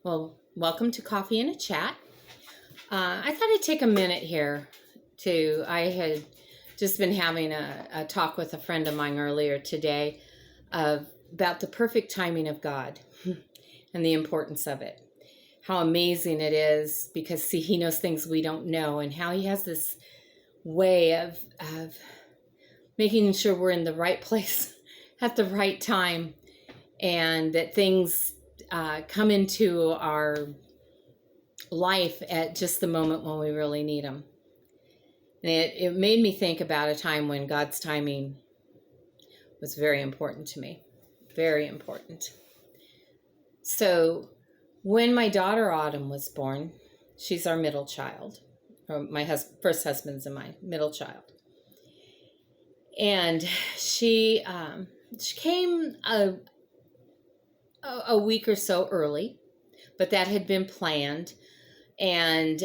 Well, welcome to Coffee and a Chat. I thought I'd take a minute here I had just been having a talk with a friend of mine earlier today about the perfect timing of God and the importance of it. How amazing it is because, see, he knows things we don't know, and how he has this way of making sure we're in the right place at the right time, and that things come into our life at just the moment when we really need them. And it made me think about a time when God's timing was very important to me. Very important. So when my daughter Autumn was born, she's our middle child. Or my first husband's and my middle child. And she came a week or so early, but that had been planned. And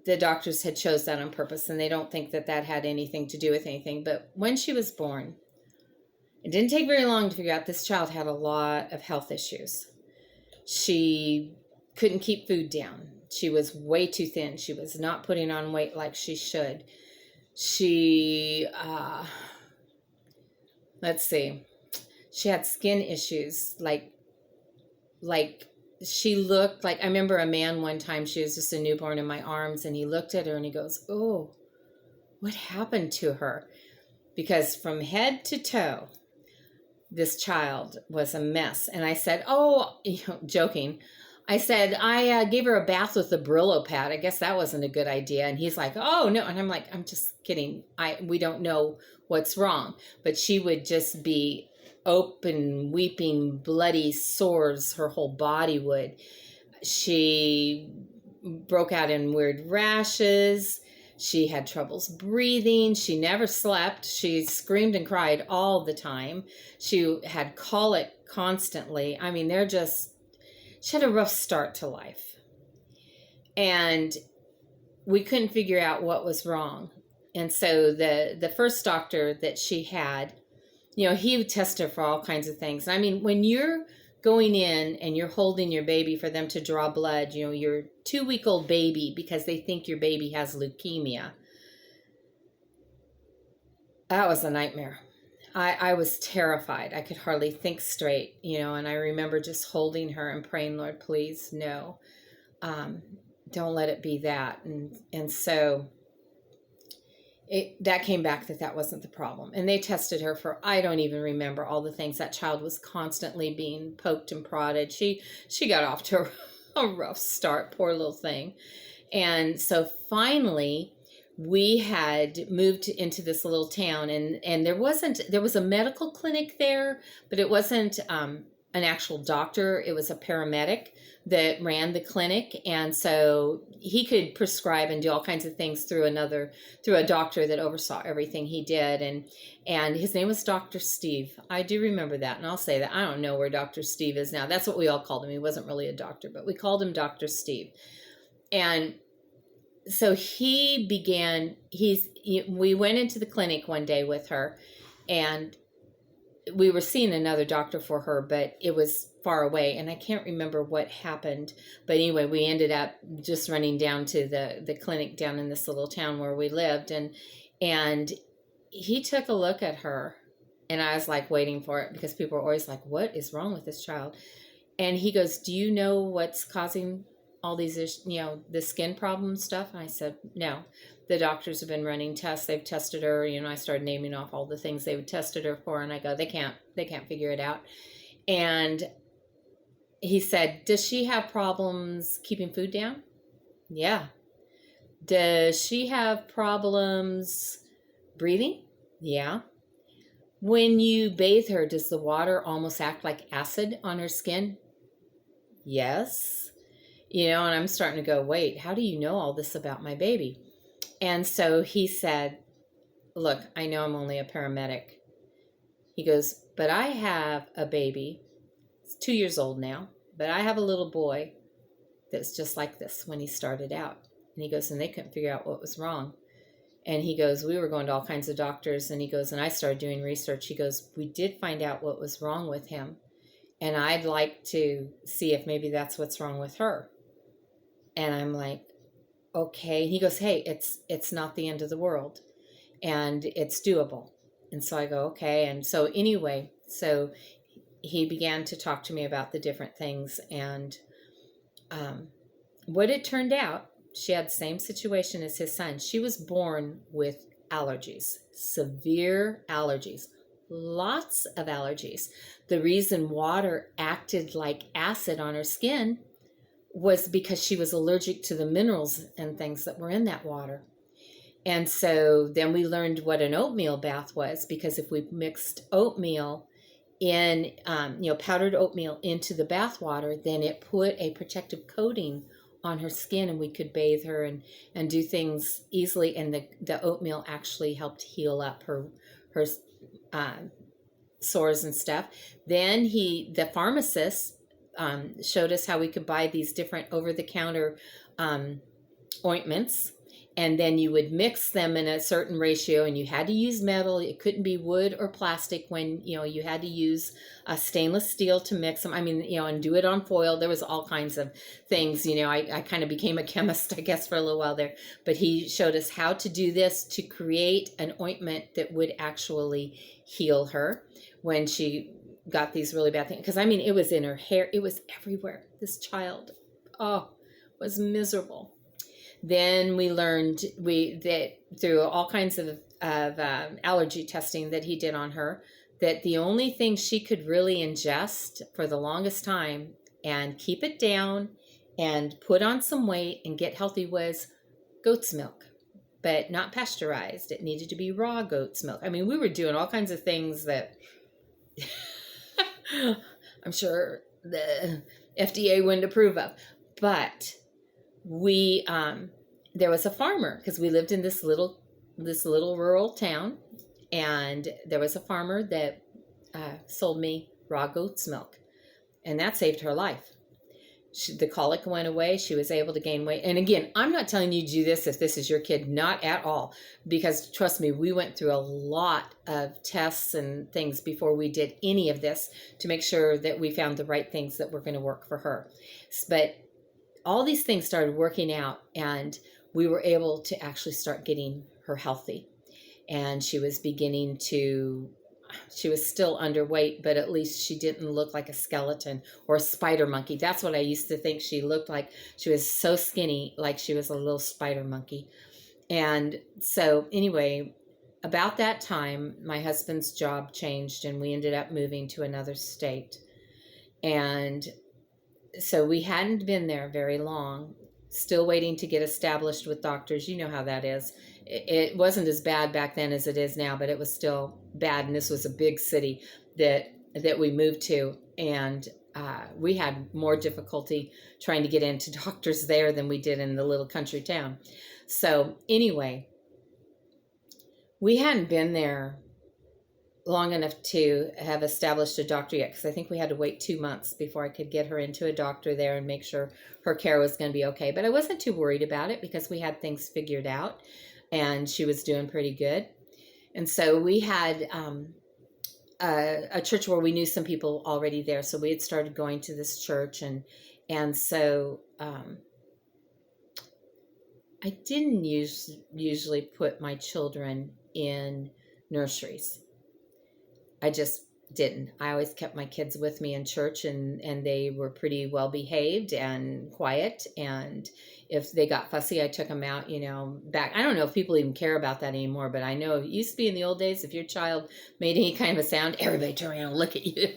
the doctors had chose that on purpose, and they don't think that had anything to do with anything. But when she was born, it didn't take very long to figure out this child had a lot of health issues. She couldn't keep food down. She was way too thin. She was not putting on weight like she should. She, she had skin issues, like she looked like, I remember a man one time, she was just a newborn in my arms, and he looked at her and he goes, "Oh, what happened to her?" Because from head to toe, this child was a mess. And I said, joking, I said, I gave her a bath with the Brillo pad. I guess that wasn't a good idea. And he's like, "Oh, no." And I'm like, "I'm just kidding. We don't know what's wrong." But she would just be open, weeping, bloody sores. Her whole body would. She broke out in weird rashes. She had troubles breathing. She never slept. She screamed and cried all the time. She had colic constantly. I mean, she had a rough start to life. And we couldn't figure out what was wrong. And so the first doctor that she had, he would test her for all kinds of things. I mean, when you're going in and you're holding your baby for them to draw blood, your 2-week-old baby, because they think your baby has leukemia, that was a nightmare. I was terrified. I could hardly think straight, and I remember just holding her and praying, "Lord, please, no, don't let it be that." And so that came back that wasn't the problem. And they tested her for, I don't even remember all the things. That child was constantly being poked and prodded. She got off to a rough start, poor little thing. And so finally we had moved into this little town, and there was a medical clinic there, but it wasn't an actual doctor. It was a paramedic that ran the clinic, and so he could prescribe and do all kinds of things through a doctor that oversaw everything he did, and his name was Dr. Steve. I do remember that, and I'll say that I don't know where Dr. Steve is now. That's what we all called him. He wasn't really a doctor, but we called him Dr. Steve. And so we went into the clinic one day with her, and we were seeing another doctor for her, but it was far away, and I can't remember what happened. But anyway, we ended up just running down to the clinic down in this little town where we lived, and he took a look at her, and I was like waiting for it, because people are always like, "What is wrong with this child?" And he goes, "Do you know what's causing all these, the skin problem stuff?" And I said, "No. The doctors have been running tests. They've tested her." I started naming off all the things they would tested her for, and I go, they can't figure it out. And he said, "Does she have problems keeping food down?" "Yeah." "Does she have problems breathing?" "Yeah." "When you bathe her, does the water almost act like acid on her skin?" "Yes." And I'm starting to go, wait, how do you know all this about my baby? And so he said, "Look, I know I'm only a paramedic." He goes, "But I have a baby. It's 2 years old now, but I have a little boy that's just like this when he started out." And he goes, "And they couldn't figure out what was wrong." And he goes, "We were going to all kinds of doctors." And he goes, "And I started doing research." He goes, "We did find out what was wrong with him." and I'd like to see if maybe that's what's wrong with her. And I'm like, okay. He goes, hey, it's not the end of the world, and it's doable. And so I go, okay. And so anyway, so he began to talk to me about the different things. And what it turned out, she had the same situation as his son. She was born with allergies, severe allergies, lots of allergies. The reason water acted like acid on her skin was because she was allergic to the minerals and things that were in that water. And so then we learned what an oatmeal bath was, because if we mixed oatmeal in, powdered oatmeal into the bath water, then it put a protective coating on her skin, and we could bathe her and do things easily. And the oatmeal actually helped heal up her sores and stuff. Then the pharmacist showed us how we could buy these different over-the-counter ointments, and then you would mix them in a certain ratio, and you had to use metal. It couldn't be wood or plastic. When you had to use stainless steel to mix them. I mean, and do it on foil. There was all kinds of things. I kind of became a chemist, I guess, for a little while there. But he showed us how to do this to create an ointment that would actually heal her when she got these really bad things. Because it was in her hair. It was everywhere. This child, was miserable. Then we learned that through all kinds of allergy testing that he did on her, that the only thing she could really ingest for the longest time and keep it down and put on some weight and get healthy was goat's milk, but not pasteurized. It needed to be raw goat's milk. We were doing all kinds of things that I'm sure the FDA wouldn't approve of. But we there was a farmer, because we lived in this little rural town, and there was a farmer that sold me raw goat's milk, and that saved her life. The colic went away. She was able to gain weight. And again, I'm not telling you to do this if this is your kid, not at all, because trust me, we went through a lot of tests and things before we did any of this to make sure that we found the right things that were going to work for her. But all these things started working out, and we were able to actually start getting her healthy. And she was she was still underweight, but at least she didn't look like a skeleton or a spider monkey. That's what I used to think she looked like. She was so skinny, like she was a little spider monkey. And so anyway, about that time, my husband's job changed, and we ended up moving to another state. And so we hadn't been there very long, still waiting to get established with doctors. You know how that is. It wasn't as bad back then as it is now, but it was still bad. And this was a big city that we moved to. And we had more difficulty trying to get into doctors there than we did in the little country town. So anyway, we hadn't been there long enough to have established a doctor yet, because I think we had to wait 2 months before I could get her into a doctor there and make sure her care was going to be okay. But I wasn't too worried about it, because we had things figured out, and she was doing pretty good. And so we had a church where we knew some people already there, so we had started going to this church, and so I didn't usually put my children in nurseries. I just didn't. I always kept my kids with me in church, and they were pretty well behaved and quiet. And if they got fussy, I took them out, back. I don't know if people even care about that anymore, but I know it used to be in the old days, if your child made any kind of a sound, everybody turned around and look at you.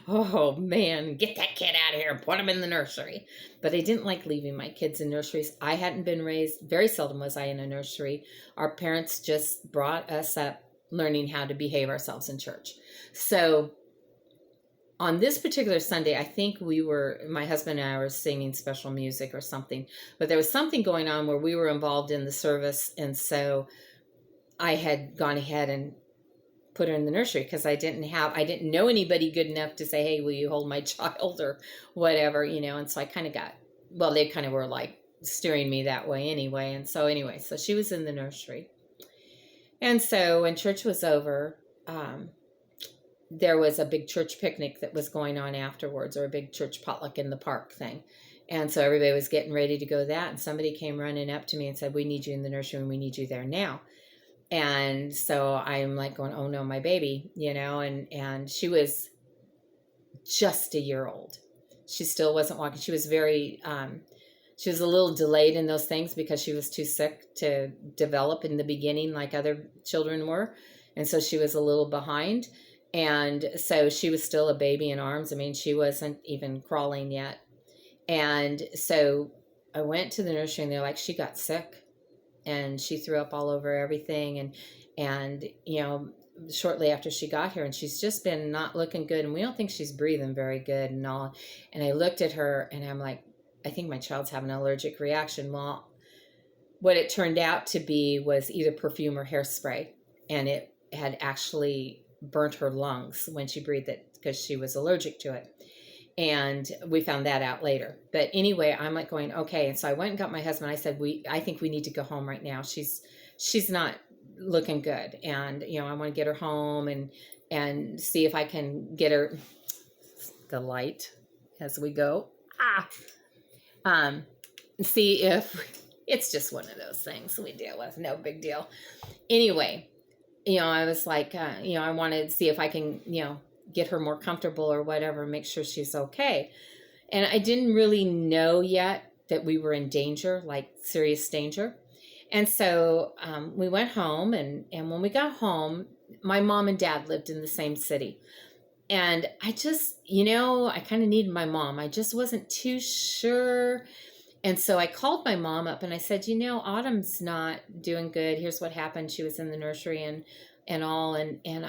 Oh man, get that kid out of here and put him in the nursery. But I didn't like leaving my kids in nurseries. I hadn't been raised, very seldom was I in a nursery. Our parents just brought us up learning how to behave ourselves in church. So on this particular Sunday, I think my husband and I were singing special music or something, but there was something going on where we were involved in the service. And so I had gone ahead and put her in the nursery, because I didn't know anybody good enough to say, hey, will you hold my child or whatever, and so I kind of they kind of were like steering me that way anyway. And so so she was in the nursery. And so when church was over, there was a big church picnic that was going on afterwards, or a big church potluck in the park thing. And so everybody was getting ready to go to that. And somebody came running up to me and said, we need you in the nursery and we need you there now. And so I'm like going, oh no, my baby, and she was just a year old. She still wasn't walking. She was she was a little delayed in those things because she was too sick to develop in the beginning like other children were. And so she was a little behind. And so she was still a baby in arms. I mean, she wasn't even crawling yet. And so I went to the nursery and they're like, she got sick and she threw up all over everything. And shortly after she got here, and she's just been not looking good. And we don't think she's breathing very good and all. And I looked at her and I'm like, I think my child's having an allergic reaction. Well, what it turned out to be was either perfume or hairspray. And it had actually burnt her lungs when she breathed it because she was allergic to it. And we found that out later. But anyway, I'm like going, okay. And so I went and got my husband. I said, I think we need to go home right now. She's not looking good. And, I want to get her home and see if I can get her the light as we go. See if it's just one of those things we deal with. No big deal. Anyway, I was like, I wanted to see if I can, get her more comfortable or whatever, make sure she's okay. And I didn't really know yet that we were in danger, like serious danger. And so we went home, and when we got home, my mom and dad lived in the same city. And I just, I kind of needed my mom. I just wasn't too sure. And so I called my mom up and I said, Autumn's not doing good. Here's what happened. She was in the nursery and all. And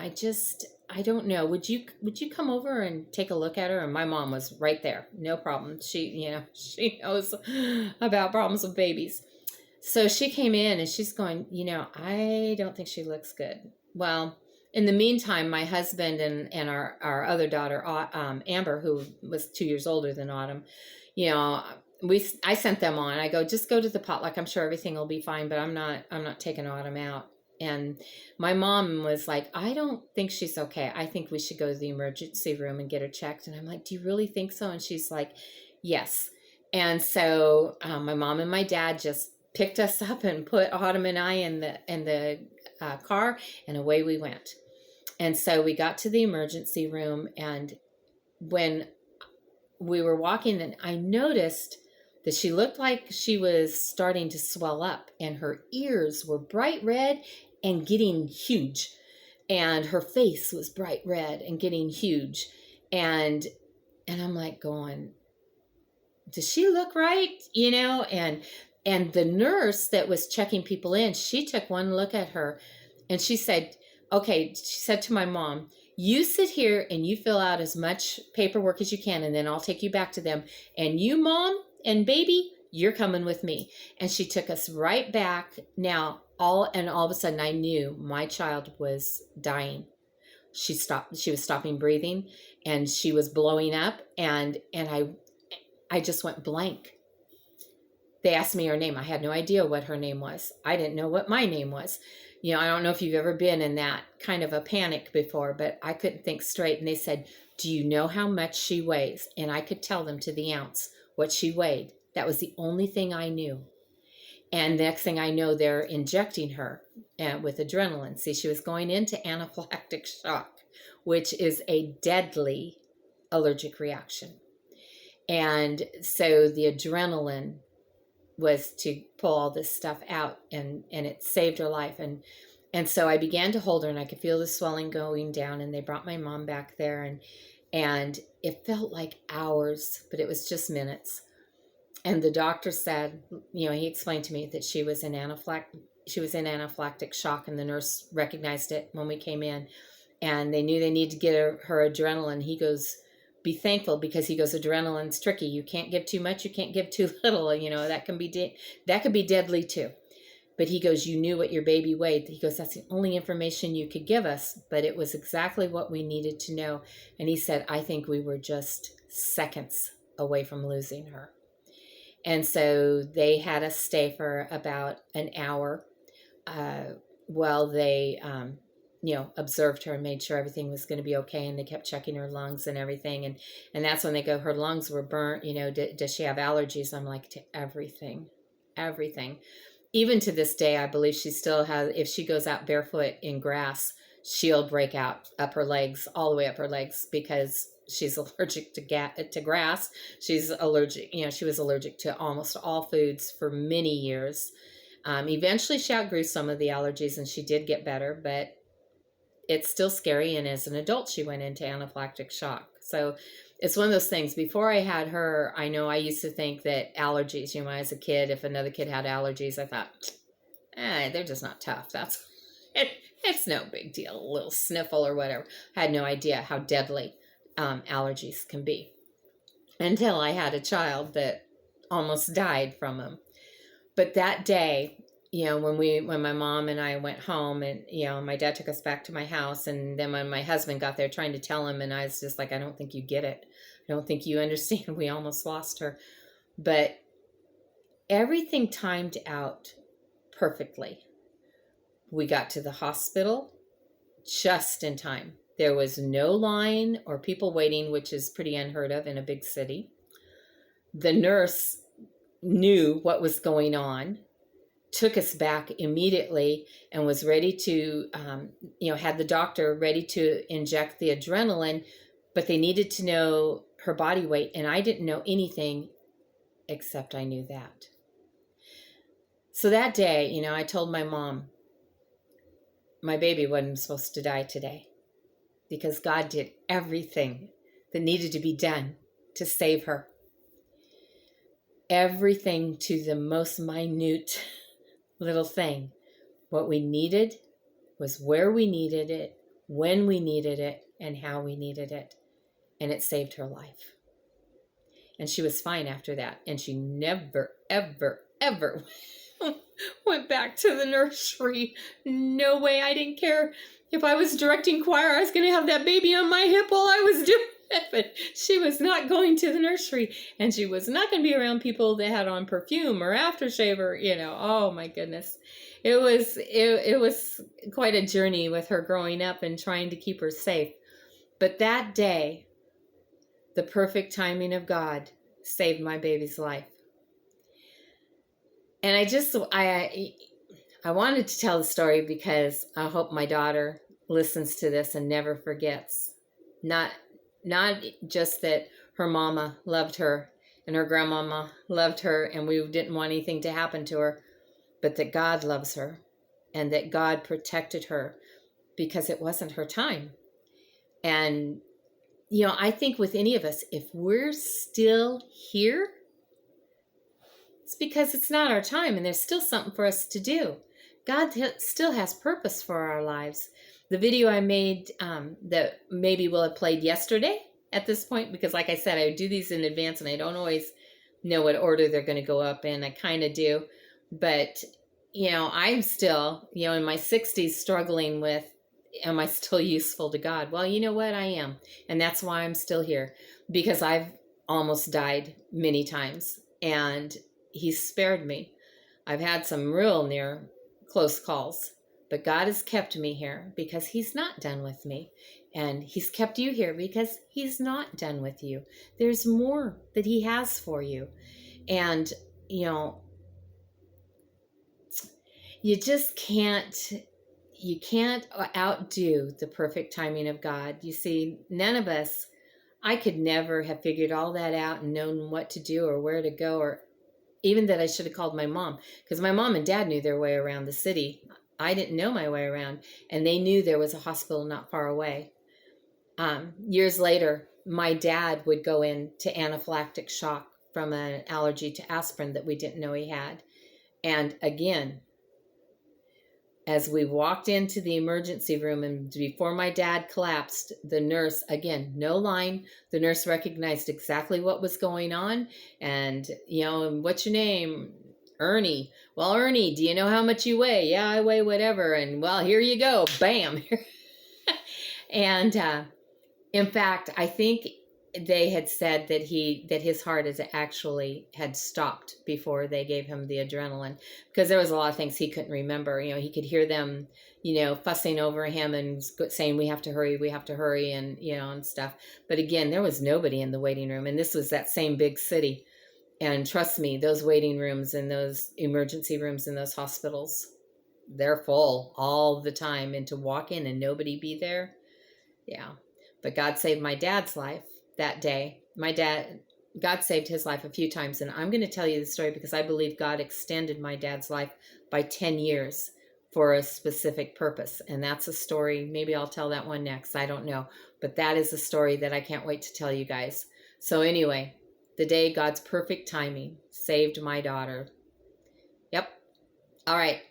I don't know. Would you come over and take a look at her? And my mom was right there. No problem. She knows about problems with babies. So she came in and she's going, I don't think she looks good. Well, in the meantime, my husband and our other daughter, Amber, who was 2 years older than Autumn, I sent them on. I go, just go to the potluck. I'm sure everything will be fine, but I'm not taking Autumn out. And my mom was like, I don't think she's okay. I think we should go to the emergency room and get her checked. And I'm like, do you really think so? And she's like, yes. And so my mom and my dad just picked us up and put Autumn and I in the car, and away we went. And so we got to the emergency room, and when we were walking, and I noticed that she looked like she was starting to swell up, and her ears were bright red and getting huge, and her face was bright red and getting huge. And I'm like going, does she look right? And the nurse that was checking people in, she took one look at her and she said, okay, she said to my mom, you sit here and you fill out as much paperwork as you can, and then I'll take you back to them. And you, mom and baby, you're coming with me. And she took us right back. Now, all of a sudden I knew my child was dying. She was stopping breathing and she was blowing up, and I just went blank. They asked me her name. I had no idea what her name was. I didn't know what my name was. I don't know if you've ever been in that kind of a panic before, but I couldn't think straight. And they said, do you know how much she weighs? And I could tell them to the ounce what she weighed. That was the only thing I knew. And next thing I know, they're injecting her with adrenaline. See, she was going into anaphylactic shock, which is a deadly allergic reaction. And so the adrenaline was to pull all this stuff out, and it saved her life. And so I began to hold her, and I could feel the swelling going down, and they brought my mom back there, and it felt like hours, but it was just minutes. And the doctor said, he explained to me that she was in anaphylactic shock, and the nurse recognized it when we came in, and they knew they needed to get her adrenaline. He goes, be thankful, because he goes, adrenaline's tricky. You can't give too much. You can't give too little. That can be deadly too. But he goes, you knew what your baby weighed. He goes, that's the only information you could give us, but it was exactly what we needed to know. And he said, I think we were just seconds away from losing her. And so they had us stay for about an hour while they observed her and made sure everything was going to be okay. And they kept checking her lungs and everything. And that's when they go, her lungs were burnt. Does she have allergies? I'm like, to everything, everything. Even to this day, I believe she still has, if she goes out barefoot in grass, she'll break out up her legs, all the way up her legs, because she's allergic to grass. She's allergic, she was allergic to almost all foods for many years. Eventually she outgrew some of the allergies and she did get better, but it's still scary. And as an adult, she went into anaphylactic shock. So it's one of those things. Before I had her, I know I used to think that allergies, as a kid, if another kid had allergies, I thought, they're just not tough. It's no big deal, a little sniffle or whatever. I had no idea how deadly allergies can be until I had a child that almost died from them. But that day, when my mom and I went home, and my dad took us back to my house, and then when my husband got there trying to tell him, and I was just like, I don't think you get it. I don't think you understand. We almost lost her. But everything timed out perfectly. We got to the hospital just in time. There was no line or people waiting, which is pretty unheard of in a big city. The nurse knew what was going on, took us back immediately, and was ready to, had the doctor ready to inject the adrenaline, but they needed to know her body weight. And I didn't know anything except I knew that. So that day, I told my mom, my baby wasn't supposed to die today, because God did everything that needed to be done to save her. Everything to the most minute little thing. What we needed was where we needed it, when we needed it, and how we needed it. And it saved her life. And she was fine after that. And she never, ever, ever went back to the nursery. No way. I didn't care if I was directing choir. I was going to have that baby on my hip while I was doing it. But she was not going to the nursery. And she was not going to be around people that had on perfume or aftershave or, oh my goodness. It was quite a journey with her growing up and trying to keep her safe. But that day, the perfect timing of God saved my baby's life. And I wanted to tell the story because I hope my daughter listens to this and never forgets. Not just that her mama loved her and her grandmama loved her and we didn't want anything to happen to her, but that God loves her and that God protected her because it wasn't her time. And, I think with any of us, if we're still here, it's because it's not our time and there's still something for us to do. God still has purpose for our lives. The video I made that maybe will have played yesterday at this point, because like I said, I do these in advance and I don't always know what order they're going to go up in. I kind of do. But, I'm still, in my 60s struggling with, am I still useful to God? Well, you know what? I am. And that's why I'm still here, because I've almost died many times and He's spared me. I've had some real near close calls, but God has kept me here because He's not done with me. And He's kept you here because He's not done with you. There's more that He has for you. And, you just can't outdo the perfect timing of God. You see, none of us, I could never have figured all that out and known what to do or where to go, or even that I should have called my mom, because my mom and dad knew their way around the city. I didn't know my way around, and they knew there was a hospital not far away. Years later, my dad would go into anaphylactic shock from an allergy to aspirin that we didn't know he had. And again, as we walked into the emergency room and before my dad collapsed, the nurse, again, no line, the nurse recognized exactly what was going on. And, and what's your name? Ernie. Well, Ernie, do you know how much you weigh? Yeah, I weigh whatever. And well, here you go. Bam. And in fact, I think they had said that his heart had stopped before they gave him the adrenaline, because there was a lot of things he couldn't remember. He could hear them fussing over him and saying, we have to hurry, and, and stuff. But again, there was nobody in the waiting room. And this was that same big city. And trust me, those waiting rooms and those emergency rooms in those hospitals, they're full all the time. And to walk in and nobody be there. Yeah. But God saved my dad's life that day. God saved his life a few times. And I'm going to tell you the story because I believe God extended my dad's life by 10 years for a specific purpose. And that's a story. Maybe I'll tell that one next. I don't know. But that is a story that I can't wait to tell you guys. So anyway, the day God's perfect timing saved my daughter. Yep. All right.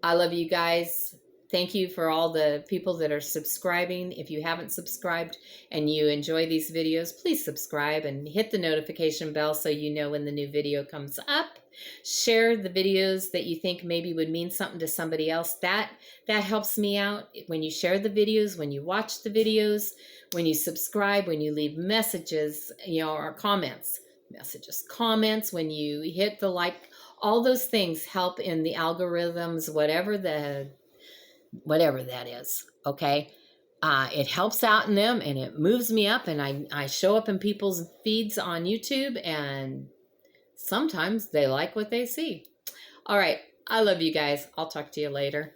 I love you guys. Thank you for all the people that are subscribing. If you haven't subscribed and you enjoy these videos, please subscribe and hit the notification bell so you know when the new video comes up. Share the videos that you think maybe would mean something to somebody else. That helps me out. When you share the videos, when you watch the videos, when you subscribe, when you leave messages, or comments, when you hit the like, all those things help in the algorithms, whatever that is. Okay. It helps out in them and it moves me up, and I show up in people's feeds on YouTube, and sometimes they like what they see. All right. I love you guys. I'll talk to you later.